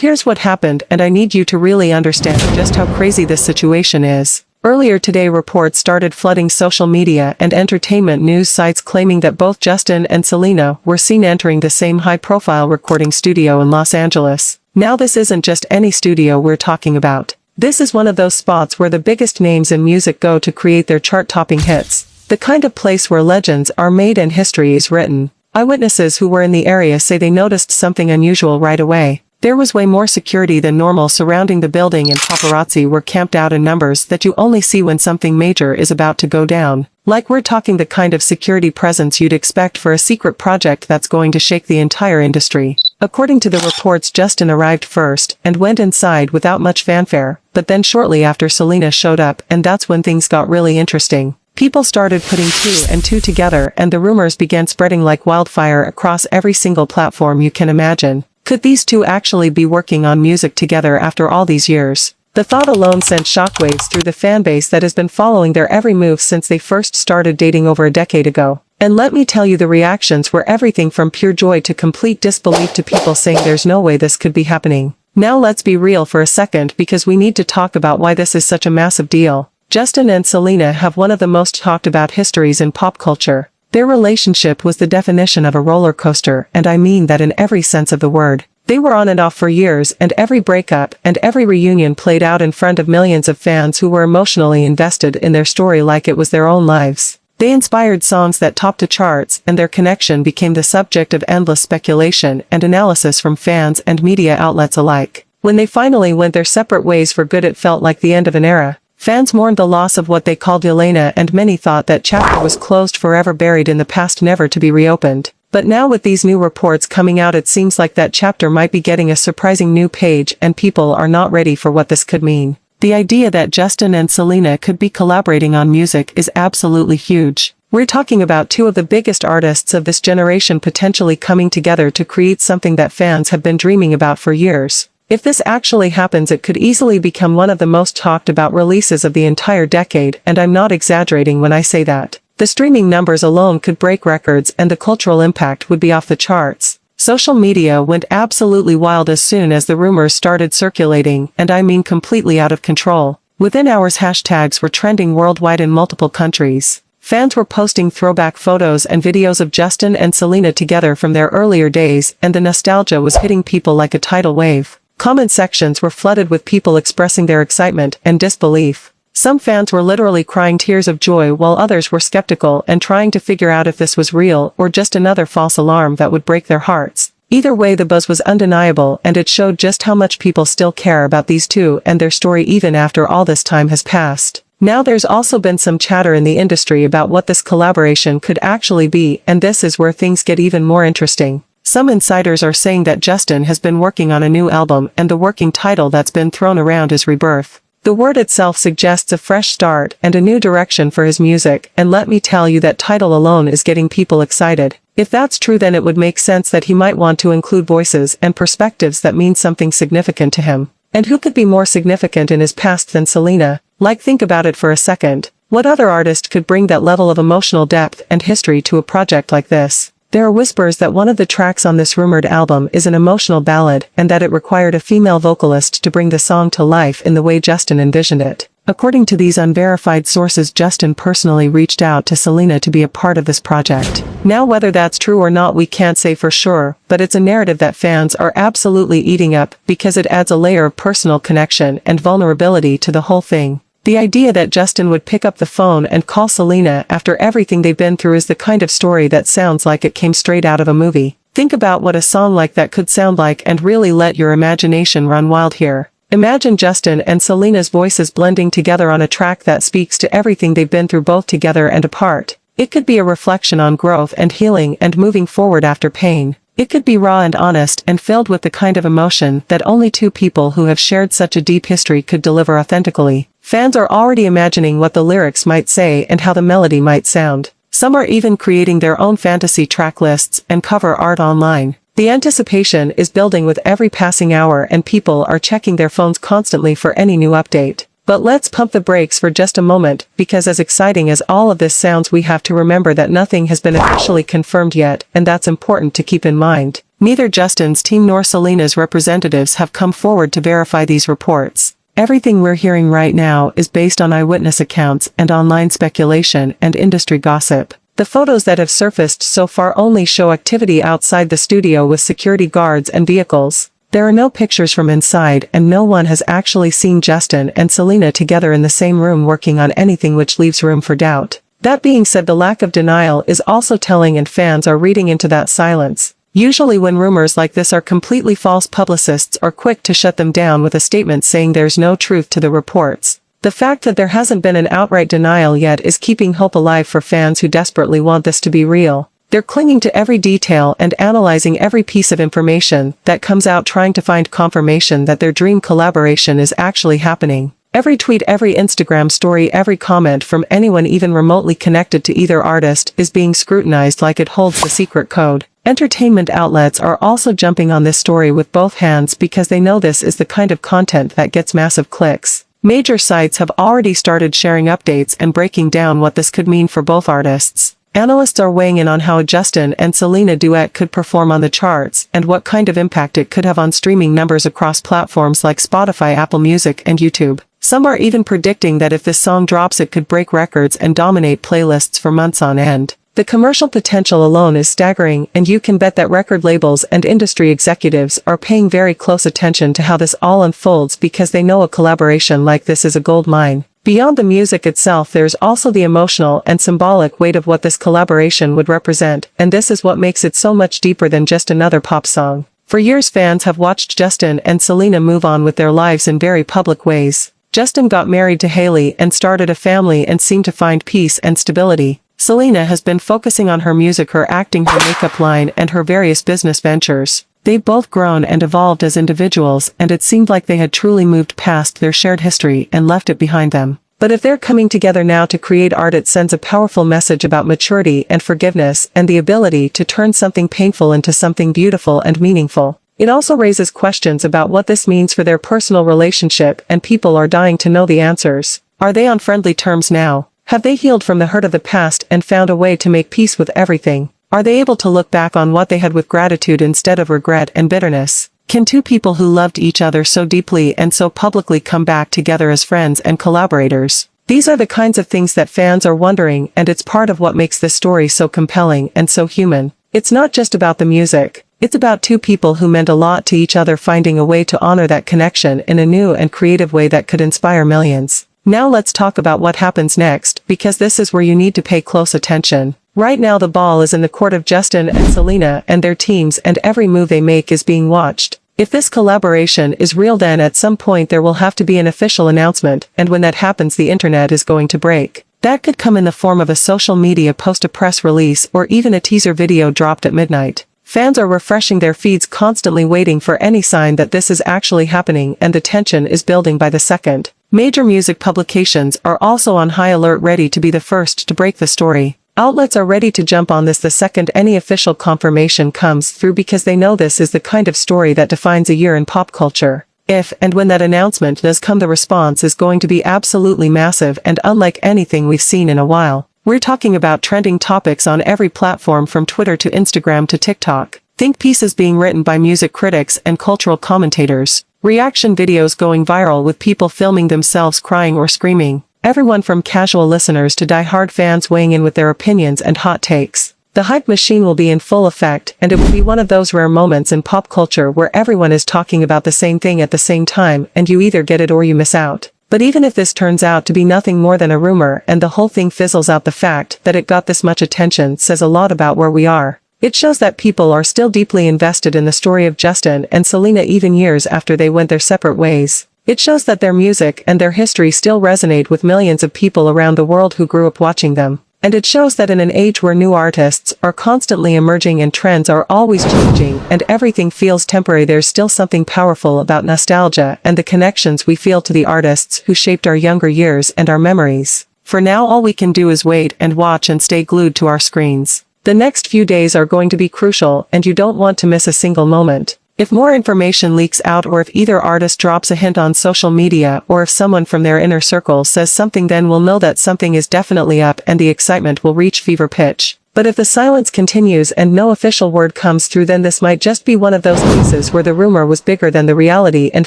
here's what happened, and I need you to really understand just how crazy this situation is. Earlier today, reports started flooding social media and entertainment news sites claiming that both Justin and Selena were seen entering the same high-profile recording studio in Los Angeles. Now this isn't just any studio we're talking about. This is one of those spots where the biggest names in music go to create their chart-topping hits. The kind of place where legends are made and history is written. Eyewitnesses who were in the area say they noticed something unusual right away. There was way more security than normal surrounding the building, and paparazzi were camped out in numbers that you only see when something major is about to go down. Like, we're talking the kind of security presence you'd expect for a secret project that's going to shake the entire industry. According to the reports, Justin arrived first and went inside without much fanfare, but then shortly after Selena showed up, and that's when things got really interesting. People started putting two and two together, and the rumors began spreading like wildfire across every single platform you can imagine. Could these two actually be working on music together after all these years? The thought alone sent shockwaves through the fanbase that has been following their every move since they first started dating over a decade ago. And let me tell you, the reactions were everything from pure joy to complete disbelief to people saying there's no way this could be happening. Now let's be real for a second, because we need to talk about why this is such a massive deal. Justin and Selena have one of the most talked about histories in pop culture. Their relationship was the definition of a roller coaster, and I mean that in every sense of the word. They were on and off for years, and every breakup and every reunion played out in front of millions of fans who were emotionally invested in their story like it was their own lives. They inspired songs that topped the charts, and their connection became the subject of endless speculation and analysis from fans and media outlets alike. When they finally went their separate ways for good, it felt like the end of an era. Fans mourned the loss of what they called Elena, and many thought that chapter was closed, forever buried in the past, never to be reopened. But now, with these new reports coming out, it seems like that chapter might be getting a surprising new page, and people are not ready for what this could mean. The idea that Justin and Selena could be collaborating on music is absolutely huge. We're talking about two of the biggest artists of this generation potentially coming together to create something that fans have been dreaming about for years. If this actually happens, it could easily become one of the most talked about releases of the entire decade, and I'm not exaggerating when I say that. The streaming numbers alone could break records, and the cultural impact would be off the charts. Social media went absolutely wild as soon as the rumors started circulating, and I mean completely out of control. Within hours, hashtags were trending worldwide in multiple countries. Fans were posting throwback photos and videos of Justin and Selena together from their earlier days, and the nostalgia was hitting people like a tidal wave. Comment sections were flooded with people expressing their excitement and disbelief. Some fans were literally crying tears of joy, while others were skeptical and trying to figure out if this was real or just another false alarm that would break their hearts. Either way, the buzz was undeniable, and it showed just how much people still care about these two and their story even after all this time has passed. Now there's also been some chatter in the industry about what this collaboration could actually be, and this is where things get even more interesting. Some insiders are saying that Justin has been working on a new album, and the working title that's been thrown around is Rebirth. The word itself suggests a fresh start and a new direction for his music, and let me tell you, that title alone is getting people excited. If that's true, then it would make sense that he might want to include voices and perspectives that mean something significant to him. And who could be more significant in his past than Selena? Like, think about it for a second. What other artist could bring that level of emotional depth and history to a project like this? There are whispers that one of the tracks on this rumored album is an emotional ballad, and that it required a female vocalist to bring the song to life in the way Justin envisioned it. According to these unverified sources, Justin personally reached out to Selena to be a part of this project. Now, whether that's true or not, we can't say for sure, but it's a narrative that fans are absolutely eating up, because it adds a layer of personal connection and vulnerability to the whole thing. The idea that Justin would pick up the phone and call Selena after everything they've been through is the kind of story that sounds like it came straight out of a movie. Think about what a song like that could sound like, and really let your imagination run wild here. Imagine Justin and Selena's voices blending together on a track that speaks to everything they've been through, both together and apart. It could be a reflection on growth and healing and moving forward after pain. It could be raw and honest and filled with the kind of emotion that only two people who have shared such a deep history could deliver authentically. Fans are already imagining what the lyrics might say and how the melody might sound. Some are even creating their own fantasy track lists and cover art online. The anticipation is building with every passing hour, and people are checking their phones constantly for any new update. But let's pump the brakes for just a moment, because as exciting as all of this sounds, we have to remember that nothing has been officially confirmed yet, and that's important to keep in mind. Neither Justin's team nor Selena's representatives have come forward to verify these reports. Everything we're hearing right now is based on eyewitness accounts and online speculation and industry gossip. The photos that have surfaced so far only show activity outside the studio with security guards and vehicles. There are no pictures from inside, and no one has actually seen Justin and Selena together in the same room working on anything, which leaves room for doubt. That being said, the lack of denial is also telling, and fans are reading into that silence. Usually when rumors like this are completely false, publicists are quick to shut them down with a statement saying there's no truth to the reports. The fact that there hasn't been an outright denial yet is keeping hope alive for fans who desperately want this to be real. They're clinging to every detail and analyzing every piece of information that comes out, trying to find confirmation that their dream collaboration is actually happening. Every tweet, every Instagram story, every comment from anyone even remotely connected to either artist is being scrutinized like it holds the secret code. Entertainment outlets are also jumping on this story with both hands because they know this is the kind of content that gets massive clicks. Major sites have already started sharing updates and breaking down what this could mean for both artists. Analysts are weighing in on how a Justin and Selena duet could perform on the charts and what kind of impact it could have on streaming numbers across platforms like Spotify, Apple Music, and YouTube. Some are even predicting that if this song drops, it could break records and dominate playlists for months on end. The commercial potential alone is staggering, and you can bet that record labels and industry executives are paying very close attention to how this all unfolds because they know a collaboration like this is a gold mine. Beyond the music itself, there's also the emotional and symbolic weight of what this collaboration would represent, and this is what makes it so much deeper than just another pop song. For years, fans have watched Justin and Selena move on with their lives in very public ways. Justin got married to Hailey and started a family and seemed to find peace and stability. Selena has been focusing on her music, her acting, her makeup line, and her various business ventures. They've both grown and evolved as individuals, and it seemed like they had truly moved past their shared history and left it behind them. But if they're coming together now to create art, it sends a powerful message about maturity and forgiveness and the ability to turn something painful into something beautiful and meaningful. It also raises questions about what this means for their personal relationship, and people are dying to know the answers. Are they on friendly terms now? Have they healed from the hurt of the past and found a way to make peace with everything? Are they able to look back on what they had with gratitude instead of regret and bitterness? Can two people who loved each other so deeply and so publicly come back together as friends and collaborators? These are the kinds of things that fans are wondering, and it's part of what makes this story so compelling and so human. It's not just about the music. It's about two people who meant a lot to each other finding a way to honor that connection in a new and creative way that could inspire millions. Now let's talk about what happens next, because this is where you need to pay close attention. Right now the ball is in the court of Justin and Selena and their teams, and every move they make is being watched. If this collaboration is real, then at some point there will have to be an official announcement, and when that happens, the internet is going to break. That could come in the form of a social media post, a press release, or even a teaser video dropped at midnight. Fans are refreshing their feeds constantly, waiting for any sign that this is actually happening, and the tension is building by the second. Major music publications are also on high alert, ready to be the first to break the story. Outlets are ready to jump on this the second any official confirmation comes through, because they know this is the kind of story that defines a year in pop culture. If and when that announcement does come, the response is going to be absolutely massive and unlike anything we've seen in a while. We're talking about trending topics on every platform from Twitter to Instagram to TikTok. Think pieces being written by music critics and cultural commentators. Reaction videos going viral with people filming themselves crying or screaming. Everyone from casual listeners to die-hard fans weighing in with their opinions and hot takes. The hype machine will be in full effect, and it will be one of those rare moments in pop culture where everyone is talking about the same thing at the same time, and you either get it or you miss out. But even if this turns out to be nothing more than a rumor and the whole thing fizzles out, the fact that it got this much attention says a lot about where we are. It shows that people are still deeply invested in the story of Justin and Selena even years after they went their separate ways. It shows that their music and their history still resonate with millions of people around the world who grew up watching them. And it shows that in an age where new artists are constantly emerging and trends are always changing and everything feels temporary, there's still something powerful about nostalgia and the connections we feel to the artists who shaped our younger years and our memories. For now, all we can do is wait and watch and stay glued to our screens. The next few days are going to be crucial, and you don't want to miss a single moment. If more information leaks out, or if either artist drops a hint on social media, or if someone from their inner circle says something, then we'll know that something is definitely up and the excitement will reach fever pitch. But if the silence continues and no official word comes through, then this might just be one of those cases where the rumor was bigger than the reality and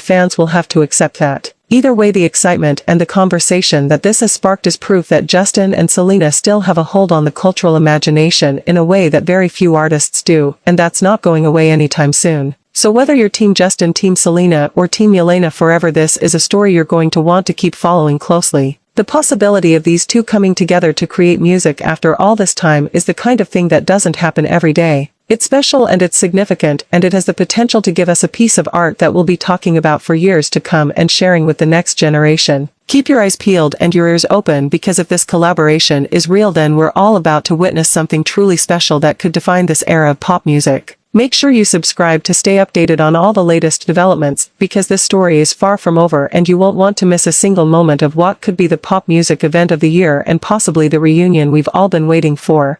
fans will have to accept that. Either way, the excitement and the conversation that this has sparked is proof that Justin and Selena still have a hold on the cultural imagination in a way that very few artists do, and that's not going away anytime soon. So whether you're Team Justin, Team Selena, or Team Yelena forever, this is a story you're going to want to keep following closely. The possibility of these two coming together to create music after all this time is the kind of thing that doesn't happen every day. It's special and it's significant, and it has the potential to give us a piece of art that we'll be talking about for years to come and sharing with the next generation. Keep your eyes peeled and your ears open, because if this collaboration is real, then we're all about to witness something truly special that could define this era of pop music. Make sure you subscribe to stay updated on all the latest developments, because this story is far from over and you won't want to miss a single moment of what could be the pop music event of the year and possibly the reunion we've all been waiting for.